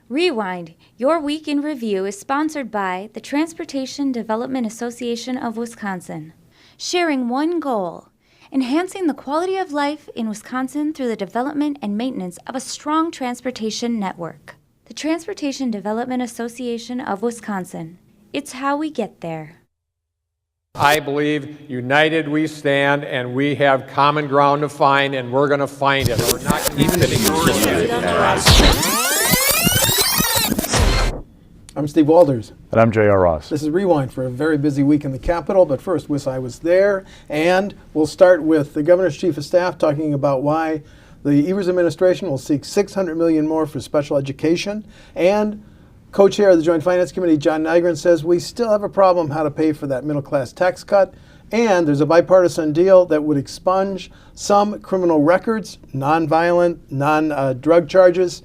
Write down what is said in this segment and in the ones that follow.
Rewind, your week in review is sponsored by the Transportation Development Association of Wisconsin. Sharing one goal, enhancing the quality of life in Wisconsin through the development and maintenance of a strong transportation network. The Transportation Development Association of Wisconsin. It's how we get there. I believe united we stand, and we have common ground to find, and we're going to find it. We're not even I'm Steve Walters. And I'm J.R. Ross. This is Rewind for a very busy week in the Capitol, but first, WisconsinEye was there, and we'll start with the Governor's Chief of Staff talking about why the Evers administration will seek $600 million more for special education, and co-chair of the Joint Finance Committee, John Nygren, says we still have a problem how to pay for that middle-class tax cut, and there's a bipartisan deal that would expunge some criminal records, non-violent, non-drug charges,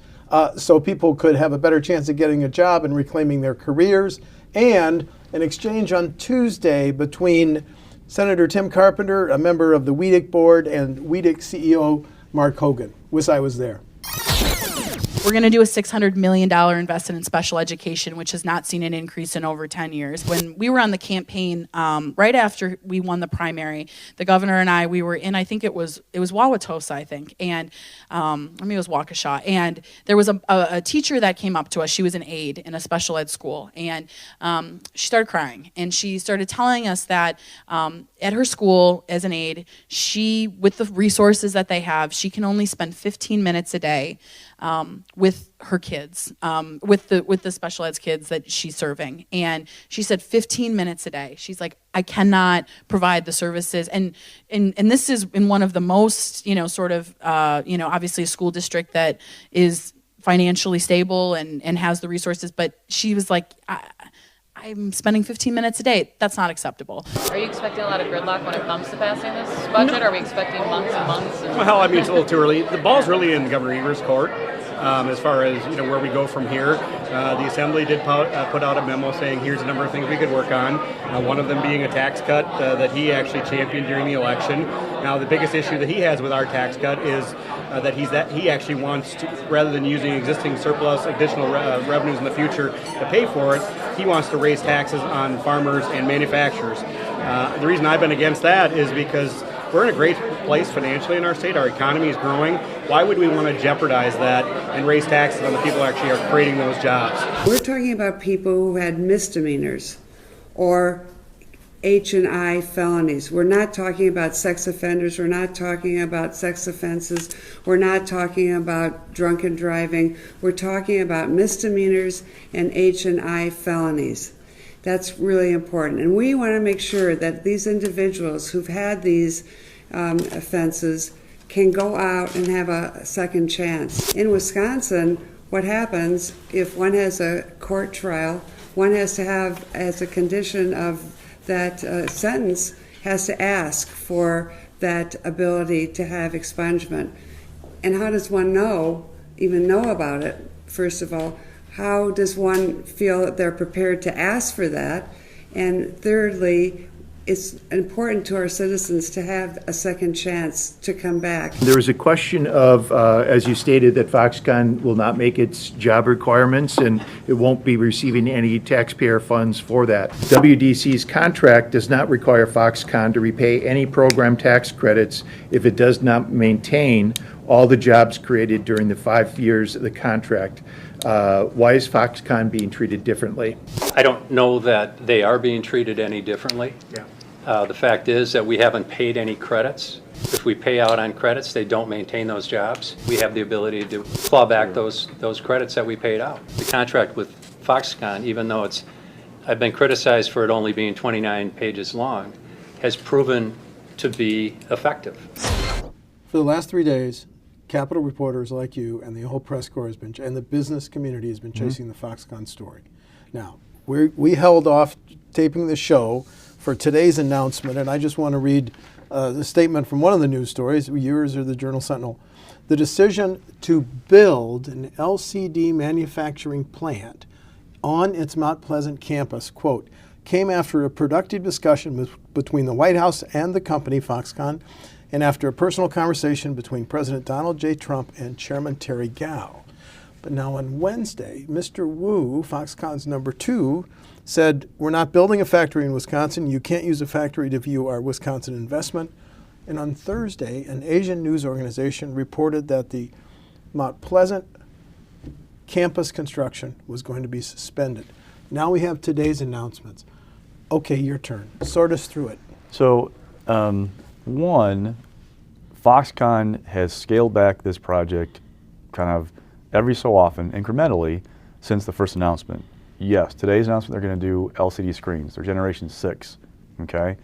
so people could have a better chance of getting a job and reclaiming their careers, and an exchange on Tuesday between Senator Tim Carpenter, a member of the WEDC board, and WEDC CEO Mark Hogan. WisconsinEye was there. We're going to do a $600 million investment in special education, which has not seen an increase in over 10 years. When we were on the campaign, right after we won the primary, the governor and I, we were in, I think it was Wauwatosa, I think, and maybe it was Waukesha, and there was a teacher that came up to us. She was an aide in a special ed school, and she started crying, and she started telling us that at her school as an aide, she, with the resources that they have, she can only spend 15 minutes a day with her kids, with the special ed kids that she's serving. And she said 15 minutes a day. She's like, I cannot provide the services. And this is in one of the most, obviously a school district that is financially stable and has the resources. But she was like, I'm spending 15 minutes a day. That's not acceptable. Are you expecting a lot of gridlock when it comes to passing this budget? Are we expecting months and months? Well, I mean, it's a little too early. The ball's really in Governor Evers' court. As far as where we go from here, the Assembly did put out a memo saying here's a number of things we could work on. One of them being a tax cut that he actually championed during the election. Now, the biggest issue that he has with our tax cut is that he actually wants to, rather than using existing surplus, additional revenues in the future to pay for it, he wants to raise taxes on farmers and manufacturers. The reason I've been against that is because we're in a great place financially in our state. Our economy is growing. Why would we want to jeopardize that and raise taxes on the people who actually are creating those jobs? We're talking about people who had misdemeanors or H&I felonies. We're not talking about sex offenders. We're not talking about sex offenses. We're not talking about drunken driving. We're talking about misdemeanors and H&I felonies. That's really important. And we want to make sure that these individuals who've had these offenses can go out and have a second chance. In Wisconsin, what happens if one has a court trial, one has to have, as a condition of that sentence, has to ask for that ability to have expungement. And how does one even know about it, first of all? How does one feel that they're prepared to ask for that? And thirdly, it's important to our citizens to have a second chance to come back. There is a question of, as you stated, that Foxconn will not make its job requirements and it won't be receiving any taxpayer funds for that. WDC's contract does not require Foxconn to repay any program tax credits if it does not maintain all the jobs created during the 5 years of the contract. Why is Foxconn being treated differently? I don't know that they are being treated any differently. Yeah. The fact is that we haven't paid any credits. If we pay out on credits, they don't maintain those jobs. We have the ability to claw back those credits that we paid out. The contract with Foxconn, even though I've been criticized for it only being 29 pages long, has proven to be effective. For the last 3 days, Capitol reporters like you and the whole press corps has been, and the business community has been chasing the Foxconn story. Now, we held off taping the show for today's announcement, and I just want to read the statement from one of the news stories, yours or the Journal Sentinel. The decision to build an LCD manufacturing plant on its Mount Pleasant campus, quote, came after a productive discussion between the White House and the company, Foxconn, and after a personal conversation between President Donald J. Trump and Chairman Terry Gao. But now on Wednesday, Mr. Wu, Foxconn's number 2, said, we're not building a factory in Wisconsin. You can't use a factory to view our Wisconsin investment. And on Thursday, an Asian news organization reported that the Mount Pleasant campus construction was going to be suspended. Now we have today's announcements. Okay, your turn. Sort us through it. So, one, Foxconn has scaled back this project kind of every so often, incrementally, since the first announcement. Yes, today's announcement, they're going to do LCD screens. They're Generation 6, okay?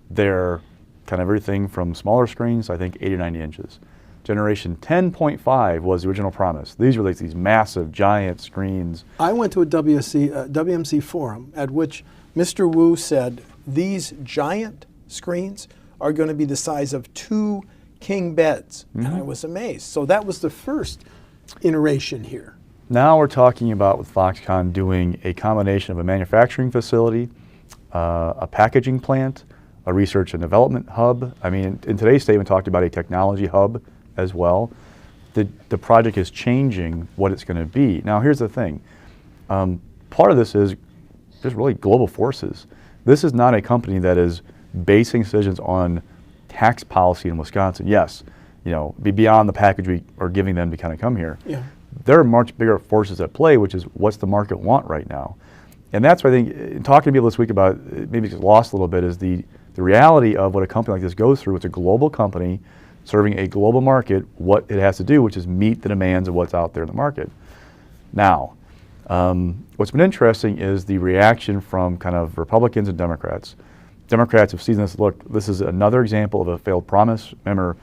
They're kind of everything from smaller screens, I think 80 or 90 inches. Generation 10.5 was the original promise. These were like these massive, giant screens. I went to a WMC forum at which Mr. Wu said these giant screens are going to be the size of 2 king beds. And I was amazed. So that was the first iteration here. Now we're talking about with Foxconn doing a combination of a manufacturing facility, a packaging plant, a research and development hub. I mean, in today's statement talked about a technology hub as well. The project is changing what it's going to be. Now here's the thing. Part of this is just really global forces. This is not a company that is basing decisions on tax policy in Wisconsin. Yes, be beyond the package we are giving them to kind of come here. Yeah. There are much bigger forces at play, which is what's the market want right now. And that's what I think, in talking to people this week about, maybe it's lost a little bit, is the reality of what a company like this goes through. It's a global company serving a global market, what it has to do, which is meet the demands of what's out there in the market. Now, what's been interesting is the reaction from kind of Republicans and Democrats. Democrats have seen this, look, this is another example of a failed promise. Remember,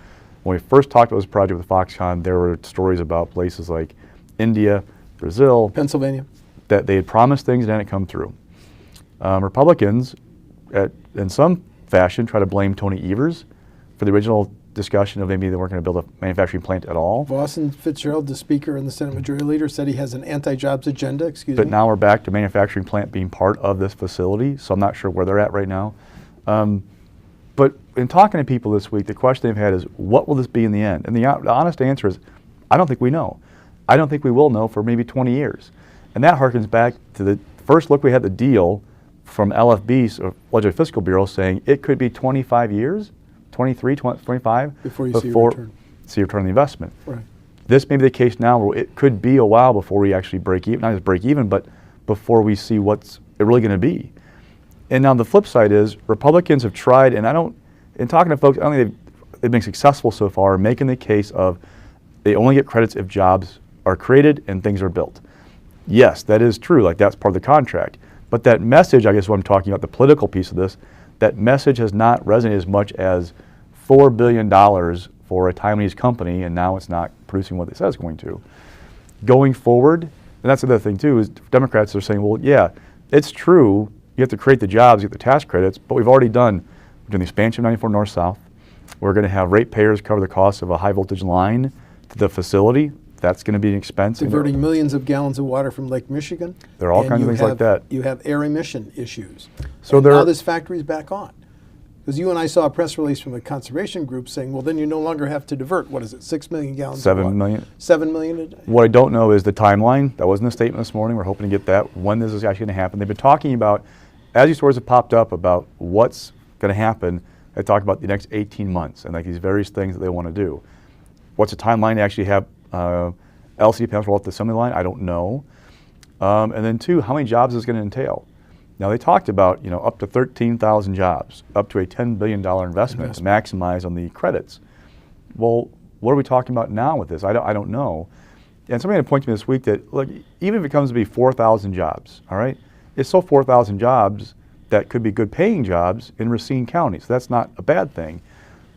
when we first talked about this project with Foxconn, there were stories about places like India, Brazil, Pennsylvania, that they had promised things and didn't come through. Republicans, in some fashion, try to blame Tony Evers for the original discussion of maybe they weren't going to build a manufacturing plant at all. Boston Fitzgerald, the Speaker and the Senate Majority Leader, said he has an anti-jobs agenda, But now we're back to manufacturing plant being part of this facility, so I'm not sure where they're at right now. But in talking to people this week, the question they've had is, what will this be in the end? And the honest answer is, I don't think we know. I don't think we will know for maybe 20 years. And that harkens back to the first look we had the deal from LFB, or Legislative Fiscal Bureau, saying it could be 25 years, 23, 25, before see a return. See a return on the investment. Right. This may be the case now where it could be a while before we actually break even, not just break even, but before we see what's it really going to be. And now the flip side is Republicans have tried, and in talking to folks, I don't think they've been successful so far in making the case of they only get credits if jobs are created and things are built. Yes, that is true, like that's part of the contract. But that message, I guess what I'm talking about, the political piece of this, that message has not resonated as much as $4 billion for a Taiwanese company, and now it's not producing what it says it's going to. Going forward, and that's the other thing too, is Democrats are saying, well, yeah, it's true, you have to create the jobs, get the tax credits, but we've already done the expansion of 94 North-South. We're going to have ratepayers cover the cost of a high voltage line to the facility. That's going to be an expense. Diverting millions of gallons of water from Lake Michigan. There are all kinds of things like that. You have air emission issues. So now this factory's back on. Because you and I saw a press release from a conservation group saying, well, then you no longer have to divert, what is it, 6 million gallons? 7 million. 7 million a day? What I don't know is the timeline. That wasn't a statement this morning. We're hoping to get that, when this is actually going to happen. They've been talking about, as these stories have popped up about what's going to happen, they talk about the next 18 months and like these various things that they want to do. What's the timeline to actually have LCD panels roll off the assembly line? I don't know. And then two, how many jobs is it going to entail? Now they talked about up to 13,000 jobs, up to a $10 billion investment to maximize on the credits. Well, what are we talking about now with this? I don't know. And somebody had pointed to me this week that, look, even if it comes to be 4,000 jobs, all right, it's still 4,000 jobs that could be good paying jobs in Racine County. So that's not a bad thing.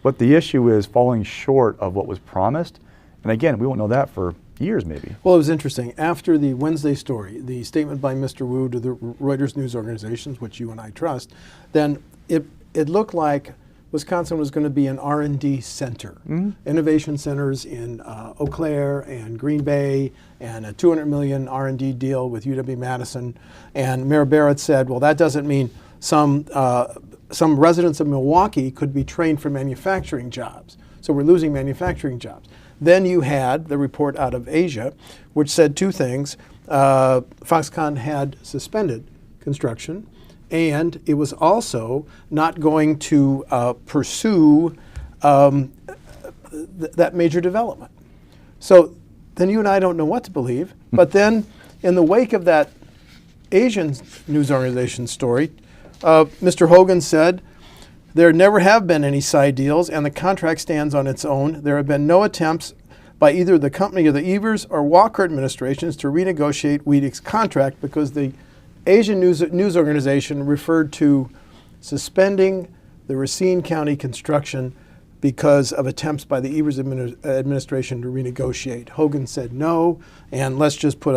But the issue is falling short of what was promised. And again, we won't know that for years maybe. Well, it was interesting. After the Wednesday story, the statement by Mr. Wu to the Reuters news organizations, which you and I trust, then it looked like Wisconsin was going to be an R&D center. Innovation centers in Eau Claire and Green Bay, and a $200 million R&D deal with UW-Madison. And Mayor Barrett said, well, that doesn't mean some residents of Milwaukee could be trained for manufacturing jobs. So we're losing manufacturing jobs. Then you had the report out of Asia, which said two things. Foxconn had suspended construction, and it was also not going to pursue that major development. So then you and I don't know what to believe. But then in the wake of that Asian news organization story, Mr. Hogan said, there never have been any side deals, and the contract stands on its own. There have been no attempts by either the company or the Evers or Walker administrations to renegotiate WEDIC's contract because the Asian news organization referred to suspending the Racine County construction because of attempts by the Evers administration to renegotiate. Hogan said no, and let's just put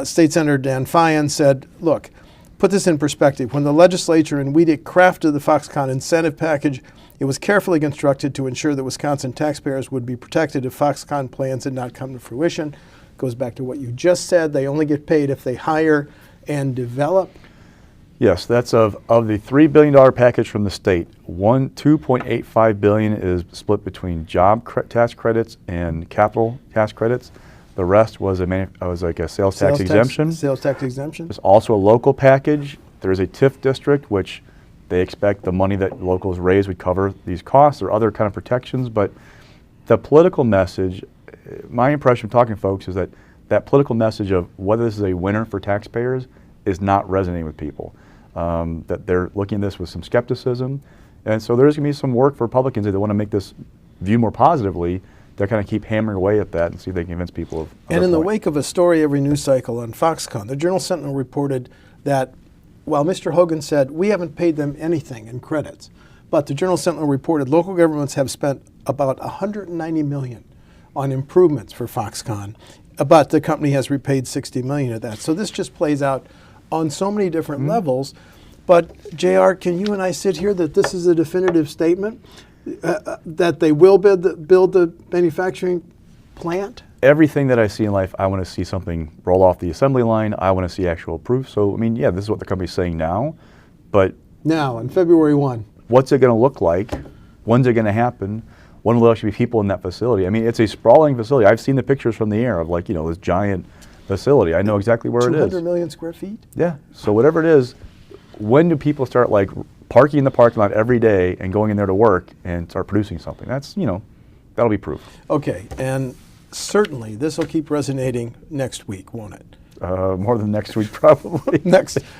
State Senator Dan Fyan said, look, put this in perspective. When the legislature in WEDIC crafted the Foxconn incentive package, it was carefully constructed to ensure that Wisconsin taxpayers would be protected if Foxconn plans had not come to fruition. Goes back to what you just said. They only get paid if they hire and develop. Yes, that's of the $3 billion package from the state. $2.85 billion is split between job tax credits and capital tax credits. The rest was like a sales tax exemption. Sales tax exemption. There's also a local package. There's a TIF district, which they expect the money that locals raise would cover these costs or other kind of protections. But the political message, my impression of talking to folks is that that political message of whether this is a winner for taxpayers is not resonating with people. That they're looking at this with some skepticism. And so there's going to be some work for Republicans that want to make this view more positively. They kind of keep hammering away at that and see if they can convince people of. And in the wake of a story every news cycle on Foxconn, the Journal-Sentinel reported that while Mr. Hogan said, we haven't paid them anything in credits, but the Journal-Sentinel reported local governments have spent about $190 million on improvements for Foxconn, but the company has repaid $60 million of that. So this just plays out on so many different levels. But JR, can you and I sit here that this is a definitive statement that they will build the manufacturing plant? Everything that I see in life, I want to see something roll off the assembly line. I want to see actual proof. So, I mean, yeah, this is what the company's saying now, but now, on February 1. What's it going to look like? When's it going to happen? When will there actually be people in that facility? I mean, it's a sprawling facility. I've seen the pictures from the air of, like, this giant facility. I know exactly where it is. 200 million square feet? Yeah. So whatever it is, when do people start, like, parking in the parking lot every day and going in there to work and start producing something? That's, that'll be proof. Okay. And certainly this will keep resonating next week, won't it? More than next week, probably.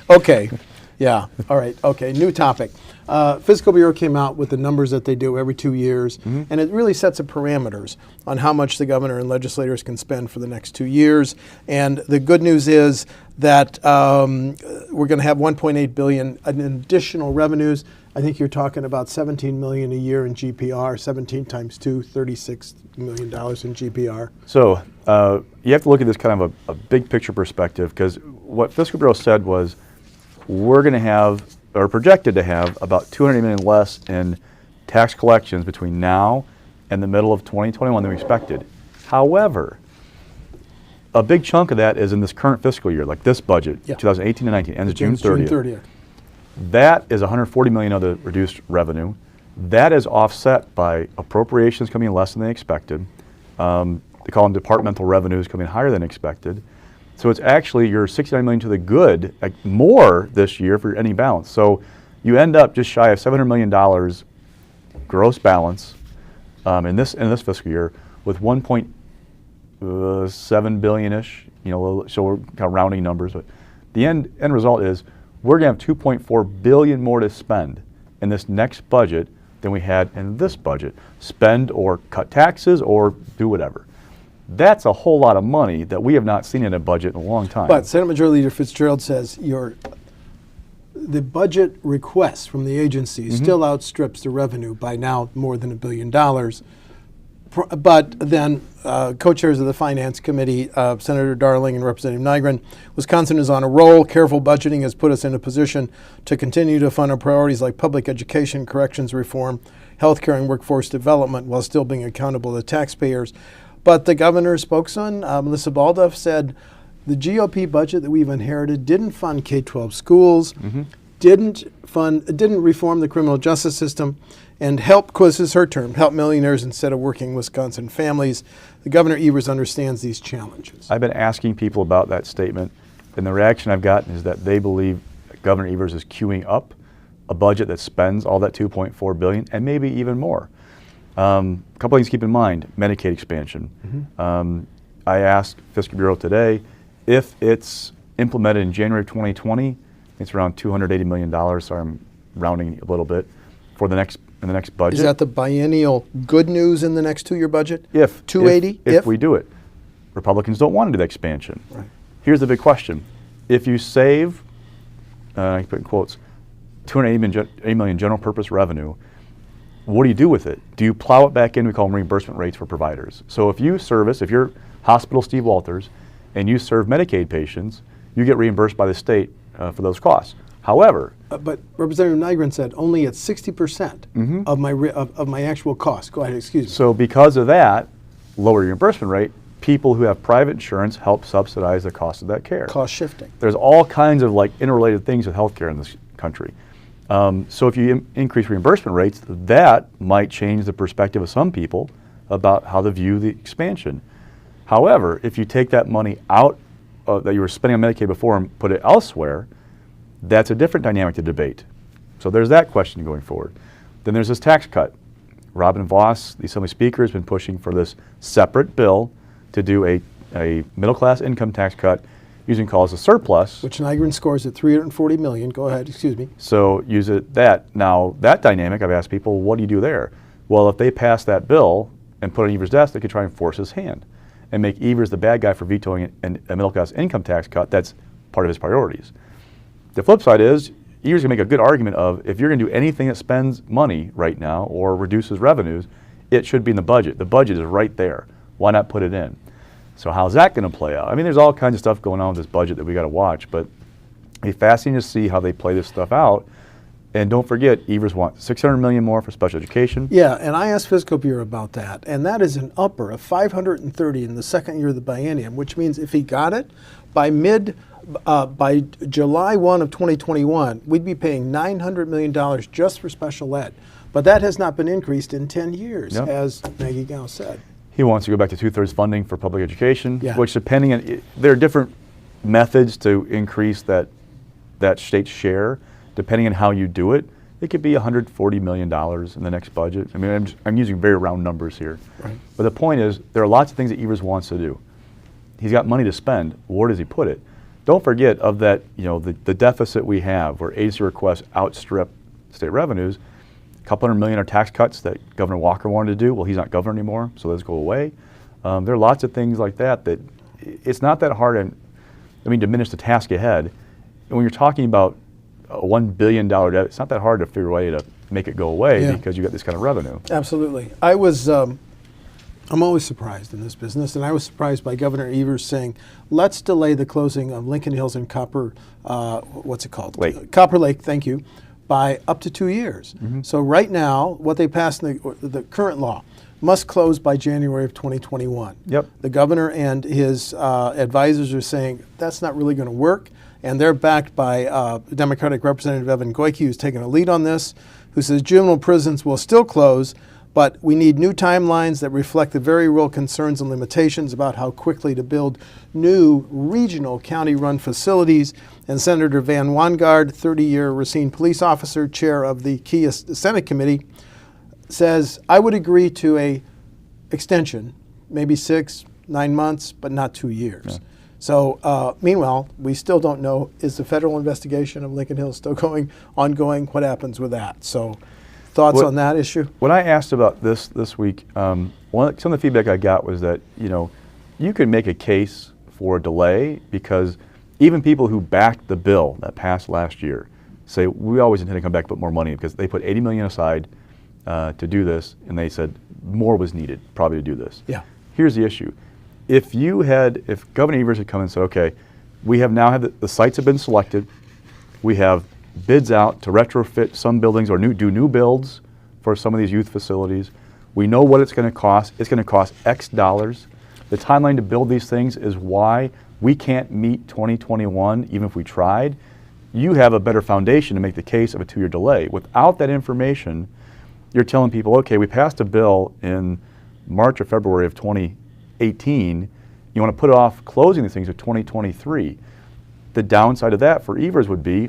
Okay. Yeah. All right. Okay. New topic. Fiscal Bureau came out with the numbers that they do every 2 years, and it really sets the parameters on how much the governor and legislators can spend for the next 2 years. And the good news is that we're going to have $1.8 billion in additional revenues. I think you're talking about $17 million a year in GPR, 17 times 2, $36 million in GPR. So you have to look at this kind of a big picture perspective, because what Fiscal Bureau said was we're going to have, or projected to have, about $200 million less in tax collections between now and the middle of 2021 than we expected. However, a big chunk of that is in this current fiscal year, like this budget, 2018 to 19, ends June 30th. That is $140 million of the reduced revenue. That is offset by appropriations coming in less than they expected. They call them departmental revenues coming higher than expected. So it's actually your $69 million to the good, like more this year for your ending balance. So you end up just shy of $700 million gross balance in this fiscal year with 1.7 billion-ish. So we're kind of rounding numbers, but the end result is we're going to have $2.4 billion more to spend in this next budget than we had in this budget. Spend or cut taxes or do whatever. That's a whole lot of money that we have not seen in a budget in a long time. But Senate Majority Leader Fitzgerald says the budget request from the agency still outstrips the revenue by now more than $1 billion. But then co-chairs of the Finance Committee, Senator Darling and Representative Nygren, Wisconsin is on a roll. Careful budgeting has put us in a position to continue to fund our priorities like public education, corrections reform, healthcare, and workforce development while still being accountable to taxpayers. But the governor's spokesman, Melissa Baldoff, said the GOP budget that we've inherited didn't fund K-12 schools, didn't reform the criminal justice system, and help, because this is her term, help millionaires instead of working Wisconsin families. The Governor Evers understands these challenges. I've been asking people about that statement, and the reaction I've gotten is that they believe Governor Evers is queuing up a budget that spends all that $2.4 billion and maybe even more. A couple things to keep in mind: Medicaid expansion. I asked Fiscal Bureau today if it's implemented in January of 2020. It's around $280 million. So I'm rounding a little bit for in the next budget. Is that the biennial good news in the next 2-year budget? If 280? If we do it. Republicans don't want to do the expansion. Right. Here's the big question: if you save, I put in quotes, $280 million general purpose revenue, what do you do with it? Do you plow it back in? We call them reimbursement rates for providers. So if you're Hospital Steve Walters and you serve Medicaid patients, you get reimbursed by the state for those costs. However, but Representative Nygren said only at 60% of my actual cost. Go ahead, excuse me. So because of that lower reimbursement rate, people who have private insurance help subsidize the cost of that care. Cost shifting. There's all kinds of interrelated things with healthcare in this country. So if you increase reimbursement rates, that might change the perspective of some people about how they view the expansion. However, if you take that money out that you were spending on Medicaid before and put it elsewhere, that's a different dynamic to debate. So there's that question going forward. Then there's this tax cut. Robin Vos, the Assembly Speaker, has been pushing for this separate bill to do a middle-class income tax cut using calls a surplus. Which Nygren scores at $340 million. Go ahead, excuse me. So use that. Now, that dynamic, I've asked people, what do you do there? Well, if they pass that bill and put it on Evers' desk, they could try and force his hand and make Evers the bad guy for vetoing a middle-class income tax cut that's part of his priorities. The flip side is, Evers can make a good argument of, if you're going to do anything that spends money right now or reduces revenues, it should be in the budget. The budget is right there. Why not put it in? So how's that going to play out? I mean, there's all kinds of stuff going on with this budget that we got to watch, but it'll be fascinating to see how they play this stuff out. And don't forget, Evers wants $600 million more for special education. Yeah, and I asked Fiscal Bureau about that, and that is an upper of $530 in the second year of the biennium, which means if he got it by July 1 of 2021, we'd be paying $900 million just for special ed. But that has not been increased in 10 years, as Maggie Gow said. He wants to go back to 2/3 funding for public education, Yeah. which depending on, there are different methods to increase that state's share. Depending on how you do it, it could be $140 million in the next budget. I mean, I'm using very round numbers here. Right. But the point is, there are lots of things that Evers wants to do. He's got money to spend. Where does he put it? Don't forget of that, the deficit we have where agency requests outstrip state revenues. A couple $100 million are tax cuts that Governor Walker wanted to do. Well, he's not governor anymore, so those go away. There are lots of things like that it's not that hard to diminish the task ahead. And when you're talking about a $1 billion debt, it's not that hard to figure a way to make it go away because you got this kind of revenue. Absolutely. I'm always surprised in this business, and I was surprised by Governor Evers saying, let's delay the closing of Lincoln Hills and Copper Lake, thank you, by up to 2 years. So right now, what they passed in the current law must close by January of 2021. Yep. The governor and his advisors are saying that's not really going to work, and they're backed by Democratic Representative Evan Goyke, who's taken a lead on this, who says juvenile prisons will still close, but we need new timelines that reflect the very real concerns and limitations about how quickly to build new regional county-run facilities. And Senator Van Wangard, 30-year Racine police officer, chair of the Key Senate Committee, says, I would agree to a extension, maybe 6-9 months, but not 2 years. Yeah. So meanwhile, we still don't know, is the federal investigation of Lincoln Hills still ongoing? What happens with that? So thoughts on that issue? When I asked about this week, some of the feedback I got was that, you could make a case for a delay because even people who backed the bill that passed last year say, we always intend to come back and put more money because they put $80 million aside to do this, and they said more was needed probably to do this. Yeah. Here's the issue. If Governor Evers had come and said, okay, we have now had the sites have been selected, we have bids out to retrofit some buildings or do new builds for some of these youth facilities. We know what it's going to cost. It's going to cost X dollars. The timeline to build these things is why we can't meet 2021 even if we tried. You have a better foundation to make the case of a 2-year delay. Without that information, you're telling people, okay, we passed a bill in March or February of 2018. You want to put off closing these things to 2023. The downside of that for Evers would be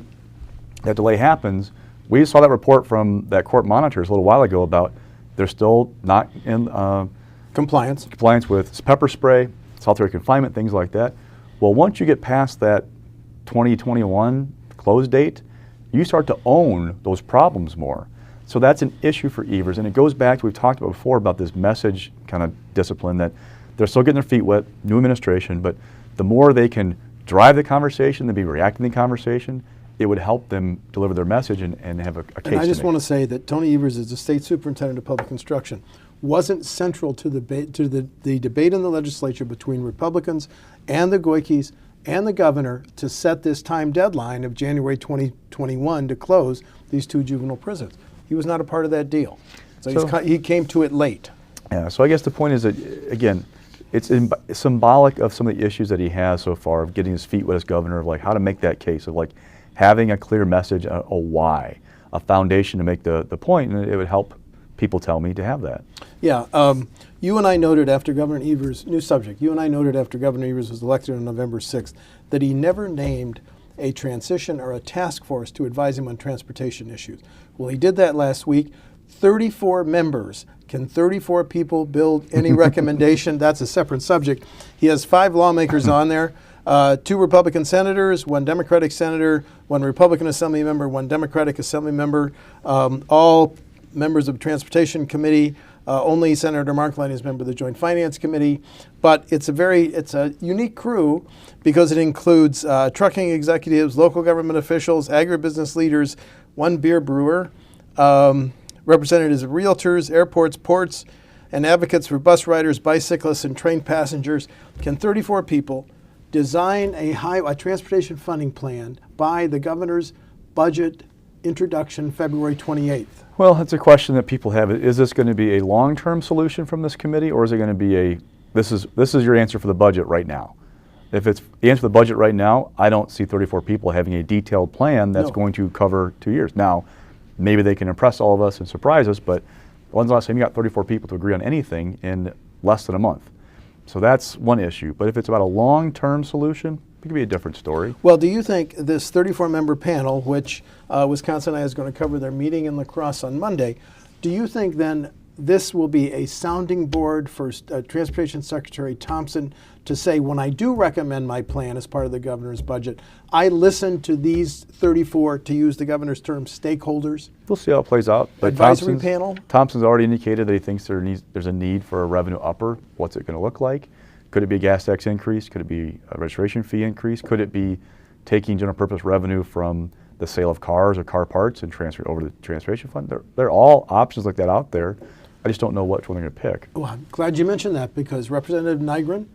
that delay happens. We saw that report from that court monitors a little while ago about they're still not in compliance with pepper spray, solitary confinement, things like that. Well, once you get past that 2021 close date, you start to own those problems more. So that's an issue for Evers, and it goes back to, we've talked about before, about this message kind of discipline that they're still getting their feet wet, new administration, but the more they can drive the conversation, than be reacting to the conversation, it would help them deliver their message and have a case And I just to want make. to say that Tony Evers, as the state superintendent of public instruction, wasn't central to the debate in the legislature between Republicans and the Goikis and the governor to set this time deadline of January 2021 to close these 2 juvenile prisons. He was not a part of that deal. So he came to it late. Yeah, so I guess the point is that, again, it's symbolic of some of the issues that he has so far, of getting his feet wet as governor, of like how to make that case, of like having a clear message, a why, a foundation to make the point, and it would help people tell me to have that. Yeah, you and I noted after Governor Evers, new subject, you and I noted after Governor Evers was elected on November 6th that he never named a transition or a task force to advise him on transportation issues. Well, he did that last week. 34 members. Can 34 people build any recommendation? That's a separate subject. He has 5 lawmakers on there, 2 Republican senators, 1 Democratic senator, 1 Republican assembly member, 1 Democratic assembly member, all members of the Transportation Committee. Only Senator Markline is a member of the Joint Finance Committee. But it's a unique crew because it includes trucking executives, local government officials, agribusiness leaders, 1 beer brewer, representatives of realtors, airports, ports, and advocates for bus riders, bicyclists, and train passengers. Can 34 people design a transportation funding plan by the governor's budget introduction February 28th? Well, it's a question that people have. Is this going to be a long-term solution from this committee, or is it going to be this is your answer for the budget right now? If it's the answer for the budget right now, I don't see 34 people having a detailed plan that's going to cover 2 years. Now, maybe they can impress all of us and surprise us, but when's the last time you got 34 people to agree on anything in less than a month? So that's one issue. But if it's about a long-term solution, it could be a different story. Well, do you think this 34-member panel, which WisconsinEye is going to cover their meeting in La Crosse on Monday, do you think then this will be a sounding board for Transportation Secretary Thompson to say, when I do recommend my plan as part of the governor's budget, I listen to these 34, to use the governor's term, stakeholders? We'll see how it plays out. But Advisory panel? Thompson's already indicated that he thinks there's a need for a revenue upper. What's it going to look like? Could it be a gas tax increase? Could it be a registration fee increase? Could it be taking general purpose revenue from the sale of cars or car parts and transfer it over to the transportation fund? There are all options like that out there. I just don't know which one they're going to pick. Well, I'm glad you mentioned that, because Representative Nygren,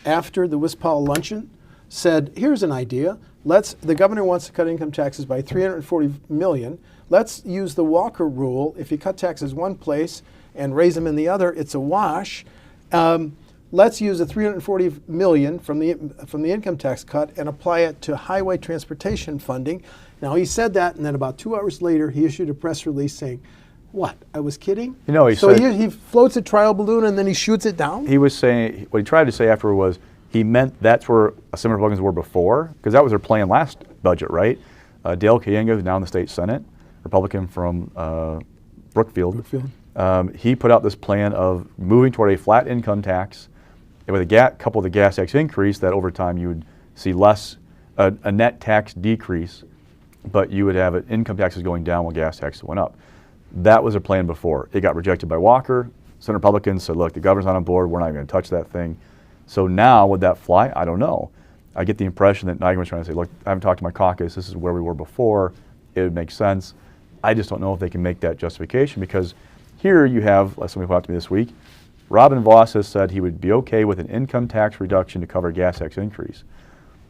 after the WisPol luncheon, said, here's an idea. The governor wants to cut income taxes by $340 million. Let's use the Walker rule. If you cut taxes one place and raise them in the other, it's a wash. Let's use the $340 million from the income tax cut and apply it to highway transportation funding. Now, he said that, and then about 2 hours later, he issued a press release saying, what, I was kidding? You know, he floats a trial balloon and then he shoots it down? He was saying, what he tried to say afterward was, he meant that's where some Republicans were before, because that was their plan last budget, right? Dale Kayenga, who's now in the state Senate, Republican from Brookfield. He put out this plan of moving toward a flat income tax, and with couple of the gas tax increase, that over time you would see less, a net tax decrease, but you would have income taxes going down while gas taxes went up. That was a plan before. It got rejected by Walker. Senate Republicans said, look, the governor's not on board. We're not going to touch that thing. So now, would that fly? I don't know. I get the impression that Nygren was trying to say, look, I haven't talked to my caucus. This is where we were before. It would make sense. I just don't know if they can make that justification, because here you have, like somebody put out to me this week, Robin Vos has said he would be okay with an income tax reduction to cover gas tax increase.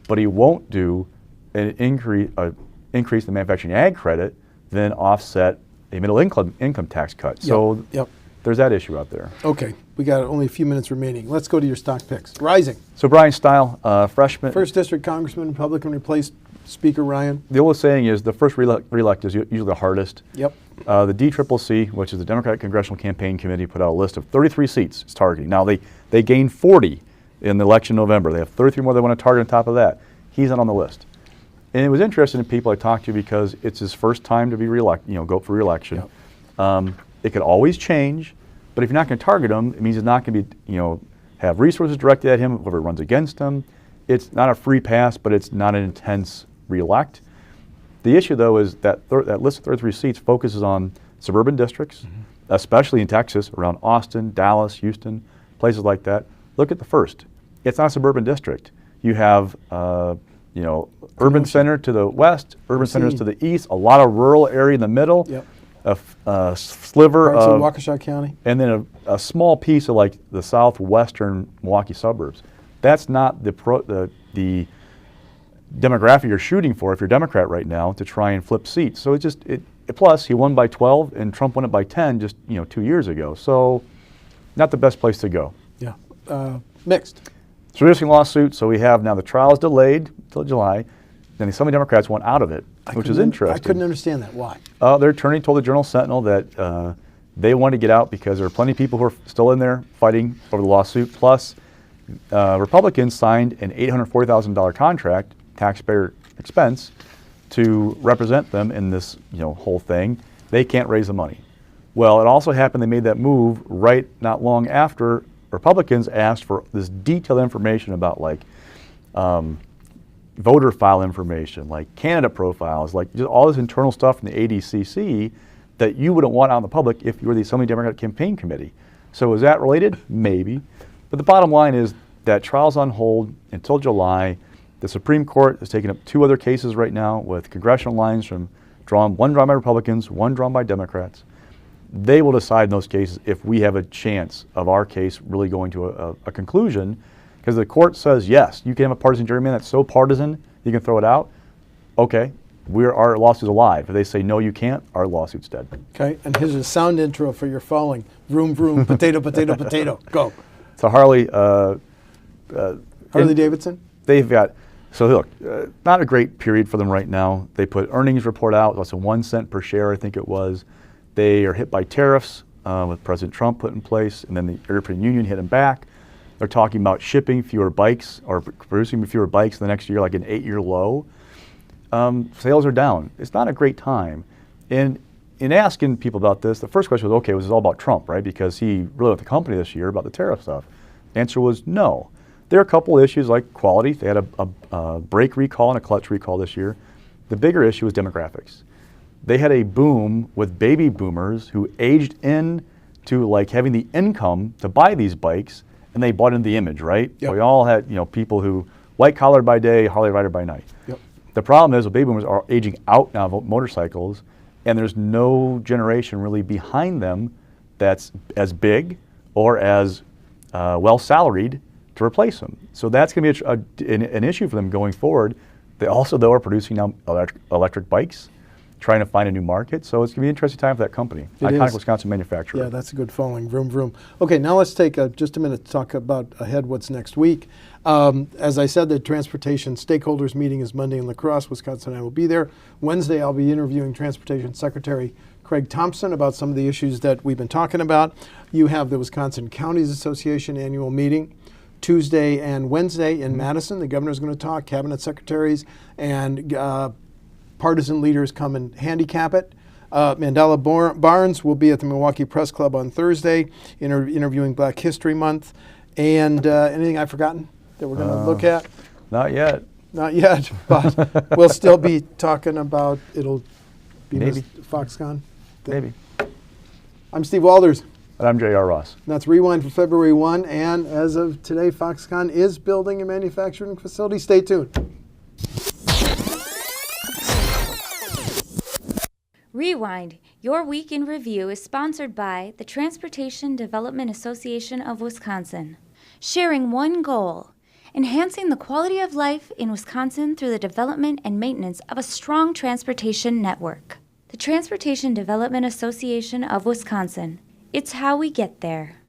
But he won't do an increase in the manufacturing ag credit, then offset a middle income tax cut. So there's that issue out there. Okay, we got only a few minutes remaining. Let's go to your stock picks. Rising. So Bryan Steil, freshman. First District Congressman, Republican, replaced Speaker Ryan. The old saying is the first reelect is usually the hardest. Yep. The DCCC, which is the Democratic Congressional Campaign Committee, put out a list of 33 seats it's targeting. Now, they gained 40 in the election in November. They have 33 more they want to target on top of that. He's not on the list. And it was interesting to people I talked to because it's his first time to be go for re-election. Yep. It could always change, but if you're not going to target him, it means it's not going to be, have resources directed at him, whoever runs against him. It's not a free pass, but it's not an intense re-elect. The issue, though, is that that list of 33 seats focuses on suburban districts, especially in Texas, around Austin, Dallas, Houston, places like that. Look at the first. It's not a suburban district. You have, urban center to the west, urban centers to the east, a lot of rural area in the middle, a sliver Parts of Waukesha County, and then a small piece of like the southwestern Milwaukee suburbs. That's not the demographic you're shooting for if you're a Democrat right now to try and flip seats. So plus he won by 12 and Trump won it by 10 just 2 years ago. So not the best place to go. Yeah, mixed. It's a redistricting lawsuit, so we have now the trial is delayed till July. Then some of the Democrats want out of it, which is interesting. I couldn't understand that. Why? Their attorney told the Journal-Sentinel that they wanted to get out because there are plenty of people who are still in there fighting over the lawsuit. Plus, Republicans signed an $840,000 contract, taxpayer expense, to represent them in this whole thing. They can't raise the money. Well, it also happened they made that move right not long after Republicans asked for this detailed information about voter file information, like candidate profiles, like just all this internal stuff from the ADCC that you wouldn't want out in the public if you were the Assembly Democratic Campaign Committee. So is that related? Maybe. But the bottom line is that trial's on hold until July. The Supreme Court has taken up 2 other cases right now with congressional lines one drawn by Republicans, one drawn by Democrats. They will decide in those cases if we have a chance of our case really going to a conclusion, because the court says, yes, you can have a partisan juryman that's so partisan you can throw it out. Okay, our lawsuit's alive. If they say, no, you can't, our lawsuit's dead. Okay, and here's a sound intro for your following. Vroom, vroom, potato, potato, potato. Go. So Harley-Davidson? They've got, so look, not a great period for them right now. They put earnings report out, less than 1 cent per share, I think it was. They are hit by tariffs with President Trump put in place, and then the European Union hit them back. They're talking about shipping fewer bikes or producing fewer bikes in the next year, like an 8-year low. Sales are down. It's not a great time. And in asking people about this, the first question was, okay, was this all about Trump, right? Because he really left the company this year about the tariff stuff. The answer was no. There are a couple issues like quality. They had a brake recall and a clutch recall this year. The bigger issue was demographics. They had a boom with baby boomers who aged in to like having the income to buy these bikes, and they bought into the image, right? Yep. We all had people who white collar by day, Harley rider by night. Yep. The problem is the baby boomers are aging out now of motorcycles, and there's no generation really behind them that's as big or as well salaried to replace them. So that's going to be an issue for them going forward. They also, though, are producing now electric bikes, trying to find a new market. So it's going to be an interesting time for that company. Iconic Wisconsin manufacturer. Yeah, that's a good following. Vroom, vroom. Okay, now let's take just a minute to talk about ahead what's next week. As I said, the transportation stakeholders meeting is Monday in La Crosse. WisconsinEye will be there. Wednesday, I'll be interviewing Transportation Secretary Craig Thompson about some of the issues that we've been talking about. You have the Wisconsin Counties Association annual meeting Tuesday and Wednesday in Madison. The governor's going to talk, cabinet secretaries, and partisan leaders come and handicap it. Mandela Barnes will be at the Milwaukee Press Club on Thursday, interviewing Black History Month. And anything I've forgotten that we're going to look at? Not yet. Not yet, but we'll still be talking about, it'll be Maybe. Foxconn. Maybe. I'm Steve Walders. And I'm J.R. Ross. And that's Rewind for February 1. And as of today, Foxconn is building a manufacturing facility. Stay tuned. Rewind, your week in review, is sponsored by the Transportation Development Association of Wisconsin. Sharing one goal, enhancing the quality of life in Wisconsin through the development and maintenance of a strong transportation network. The Transportation Development Association of Wisconsin. It's how we get there.